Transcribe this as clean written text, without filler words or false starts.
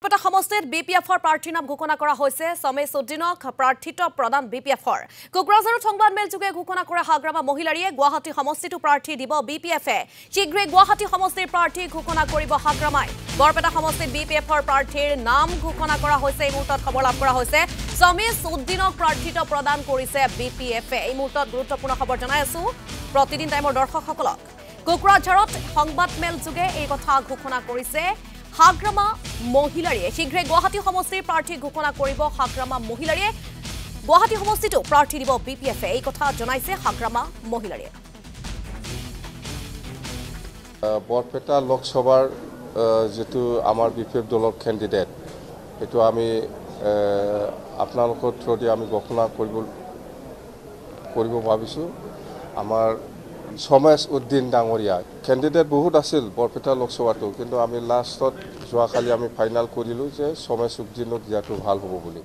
বৰপেটা সমষ্টিত বিপিএফৰ প্ৰাৰ্থীৰ নাম ঘোষণা কৰা হৈছে সমেশ উদ্দিনক প্ৰাৰ্থিত্ব প্ৰদান বিপিএফৰ কোকৰাঝাৰত সংবাদমেল যোগে ঘোষণা কৰা হাগ্ৰামা মহিলাৰীয়ে গুৱাহাটী সমষ্টিটো প্ৰাৰ্থী দিব বিপিএফে শীঘ্ৰে গুৱাহাটী সমষ্টিৰ প্ৰাৰ্থী ঘোষণা কৰিব হাগ্ৰামাই বৰপেটা সমষ্টিত বিপিএফৰ প্ৰাৰ্থীৰ নাম ঘোষণা কৰা হৈছে এই মুহূৰ্তত খবৰ লাভ কৰা হৈছে সমেশ উদ্দিনক প্ৰাৰ্থিত্ব প্ৰদান কৰিছে বিপিএফে এই মুহূৰ্তত গুৰুত্বপূৰ্ণ খবৰ জনাই আছো প্ৰতিদিন টাইমৰ দৰ্শকসকলক কোকৰাঝাৰত সংবাদমেল যোগে এই কথা ঘোষণা কৰিছে হাগ্ৰামা মহিলাৰীয়ে শীঘ্ৰে গুৱাহাটী সমষ্টিৰ প্ৰাৰ্থী ঘোষণা কৰিব হাগ্ৰামা মহিলাৰীয়ে গুৱাহাটী সমষ্টিটো প্ৰাৰ্থী দিব বিপিএফে এই কথা জনাইছে হাগ্ৰামা মহিলাৰীয়ে বৰপেটা লোকসভাৰ যেটো আমাৰ বিপিএফ দলৰ ক্যান্ডিডেট এটো আমি আপোনালোকৰ থ্ৰুদি আমি ঘোষণা কৰিব ভাবিছো আমাৰ সমেশ উদ্দিন ডাঙৰীয়া ক্যান্ডিডেট বহুত আছিল বৰপেটা লোকসভাটো কিন্তু আমি লাষ্টত যোৱাকালি আমি ফাইনাল কৰিলো যে সমেশ উদ্দিনক দিয়াটো ভাল হ'ব বুলি